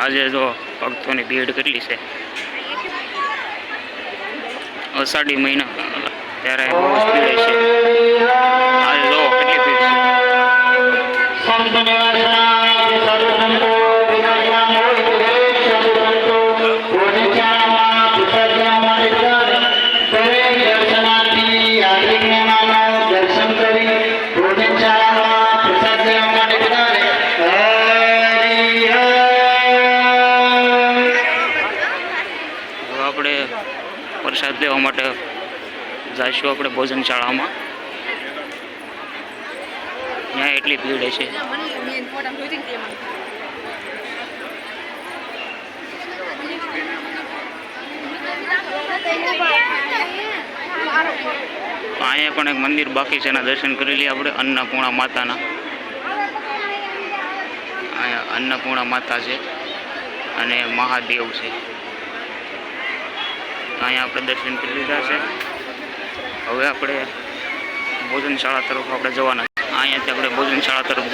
આજે જો ભક્તોની ભીડ કેટલી છે, અષાઢી મહિના ત્યારે બહુ જ ભીડ છે. આજે જો કેટલી ભીડ છે. આપણે પ્રસાદ લેવા માટે જઈશું આપણે ભોજનશાળામાં. ત્યાં એટલી ભીડ છે. અહીંયા પણ એક મંદિર બાકી છે, એના દર્શન કરી લઈએ આપણે. અન્નપૂર્ણા માતાના, અહીંયા અન્નપૂર્ણા માતા છે અને મહાદેવ છે. અહીંયા આપણે દર્શન કરી લીધા છે. હવે આપણે ભોજનશાળા તરફ આપણે જવાના છે. અહીંયાથી આપણે ભોજનશાળા તરફ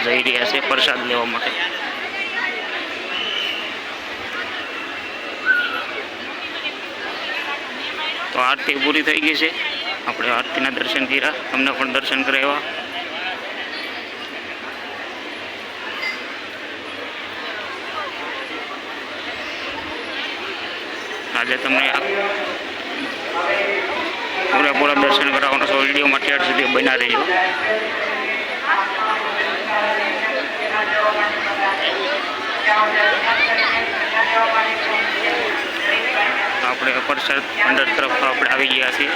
જઈ રહ્યા છે પ્રસાદ લેવા માટે. તો આરતી પૂરી થઈ ગઈ છે. આપણે આરતીના દર્શન કર્યા, તમને પણ દર્શન કરાવ્યા. આજે તમને પૂરેપૂરા દર્શન કરાવવાનો છો. વિડીયોમાં ઠેઠ સુધી બના રહીજો. આપણે પ્રસાદ અંદર તરફ આપણે આવી ગયા છીએ.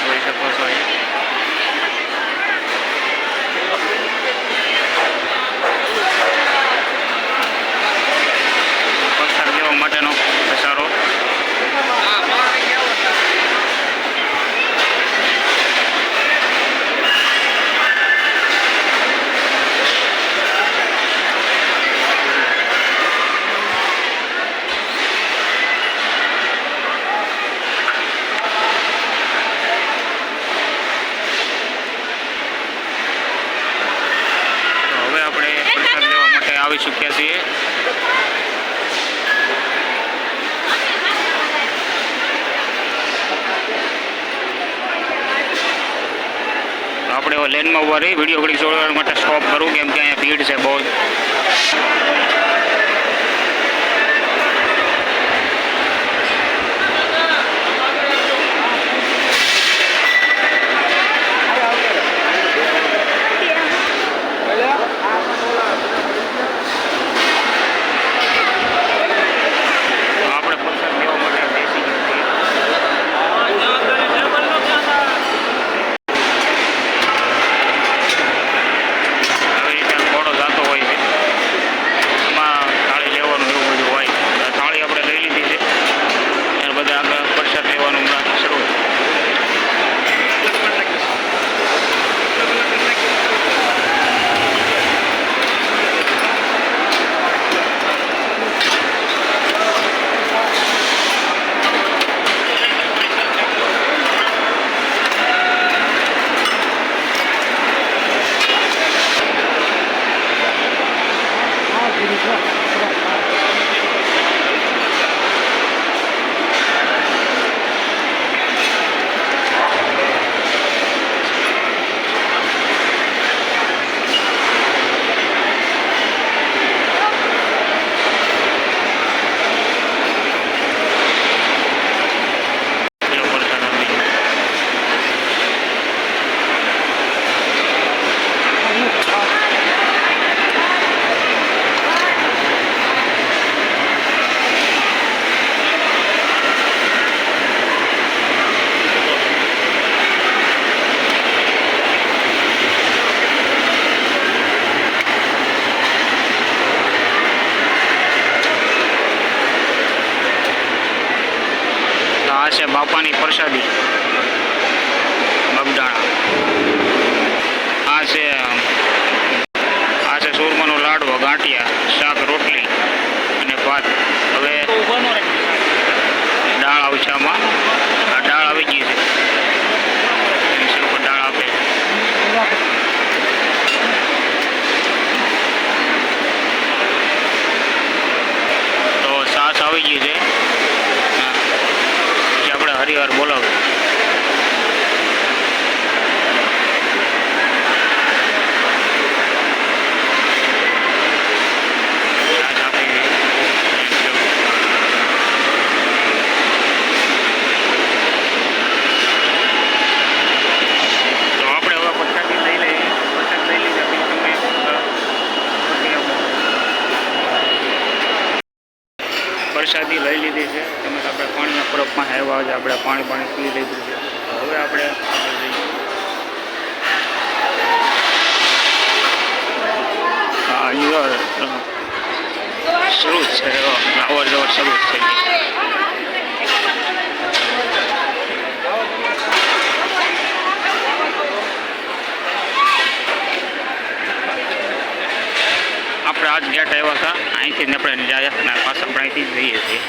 જોઈ શકો છો પ્રસાદ લેવા માટેનો ધસારો. આવી ચૂક્યા છીએ. આપણે લેનમાં ઉભા રહી વિડીયો ઘડી જોડવા માટે સ્ટોપ કરું, કેમ કે અહીંયા ભીડ છે બહુ. છે બાપાની પ્રસાદી બગદાણા. આ છે સુરમા બોલાવે. પ્રસાદી લઈ લીધી છે. તમે આપણે પાણીના પરબમાં આવ્યા છે, આપણે પાણી પી લીધું છે. હવે આપણે શરૂ જ છે, અવર જવર શરૂ જ થઈ ગઈ. આપણે આજ ગેટ આવ્યા હતા, અહીંથી જ આપણે જાય અને પાછા આપણે અહીંથી જ જઈએ છીએ.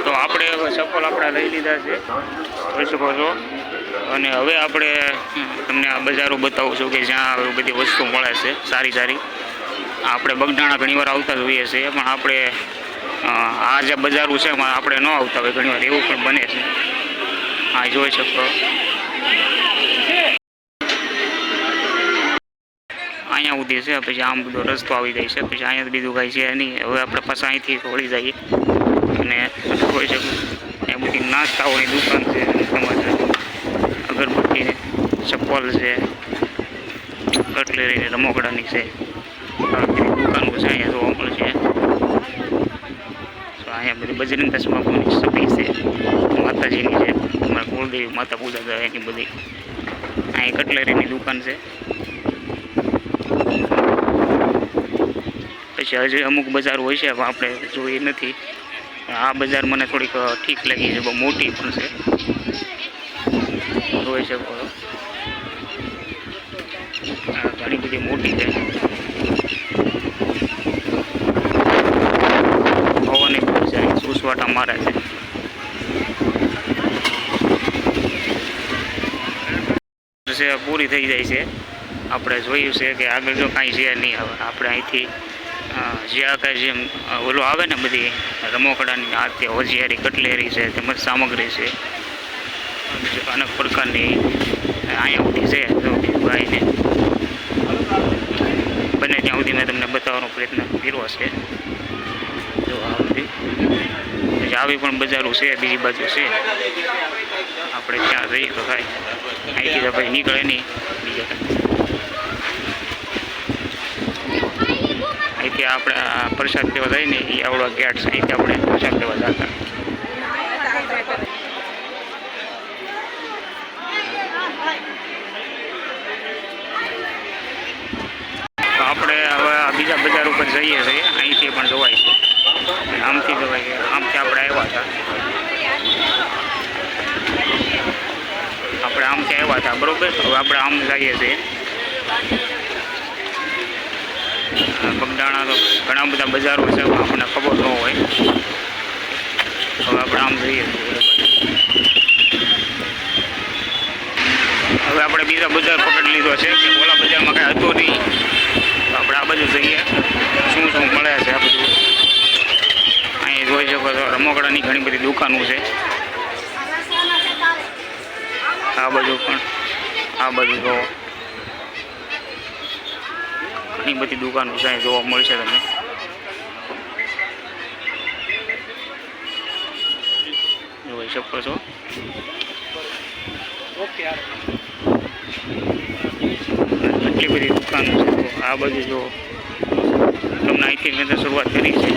તો આપણે હવે ચપ્પલ આપણે લઈ લીધા છે, જોઈ શકો છો. અને હવે આપણે તમને આ બજારો બતાવું છું કે જ્યાં બધી વસ્તુ મળે છે સારી સારી. આપણે બગદાણા ઘણીવાર આવતા જ હોઈએ છીએ, પણ આપણે આ જે બજારો છે એમાં આપણે ન આવતા હોય ઘણીવાર, એવું પણ બને છે. હા, જોઈ શકો. અહીંયા સુધી છે, પછી આમ બધો રસ્તો આવી જાય છે, પછી અહીંયા બીજું કાંઈ છે નહીં. હવે આપણે પાછા અહીંથી વળી જઈએ અને જોઈ શકું એ બધી નાસ્તાઓની દુકાન છે, તમારે અગરબત્તી, ચપ્પલ છે, કટલેરી, રમકડાની છે, દુકાનો છે અહીંયા જોવા મળશે. તો અહીંયા બધી બજરંગ બાપુની સભી છે, માતાજીની છે, તમારા કુળદેવી માતા પૂજા થાય એની બધી. અહીં કટલેરીની દુકાન છે. પછી હજી અમુક બજાર હોય છે આપણે જોઈ નથી. આ બજાર મને થોડીક ઠીક લાગી છે, બહુ મોટી પણ છે, જોઈ શકો. ઘણી બધી મોટી છે. પવન એક છે, સુસવાટા મારે છે. પૂરી થઈ જાય છે. આપણે જોયું છે કે આગળ જો કાંઈ છે નહીં. હવે આપણે અહીંથી જ્યાં કાંઈ જેમ ઓલું આવે ને બધી રમકડાની હાથે હોજિયારી, કટલેરી છે, તેમજ સામગ્રી છે અનેક પ્રકારની અહીંયા સુધી છે. જો ભાઈને બને ત્યાં સુધી મેં તમને બતાવવાનો પ્રયત્ન કર્યો છે. જો આ બધી પછી આવી પણ બજારો છે, બીજી બાજુ છે. આપણે ત્યાં જઈએ તો થાય, અહીંથી તો ભાઈ નીકળે નહીં બીજા કાંઈ. અહીંથી આપણે પ્રસાદ લેવા જઈએ ને એ આવડો ગેટ છે, અહીંથી આપણે પ્રસાદ લેવા જતા. તો આપણે હવે બીજા બજાર ઉપર જઈએ છીએ. અહીંથી પણ જવાય છે, આમથી જવાય છે. આમથી આપણે આવ્યા હતા, બરોબર. હવે આપણે આમ જઈએ છીએ. બગદાણા તો ઘણા બધા બજારો છે, આપણને ખબર ન હોય. હવે આપણે આમ જઈએ છીએ. હવે આપણે બીજા બજાર પકડી લીધો છે કે ઓલા બજારમાં કાંઈ હતું નહીં. તો આપણે આ બાજુ જઈએ, શું શું મળે છે આ બધું. અહીં જોઈ શકો છો રમકડાની ઘણી બધી દુકાનો છે. આ બાજુ પણ, આ બાજુ જો ઘણી બધી દુકાનો છે, જોવા મળશે તમને. જોઈ શકો છો. એટલી બધી દુકાનો છે. આ બાજુ જો તમને અહીંથી મેં શરૂઆત કરી છે.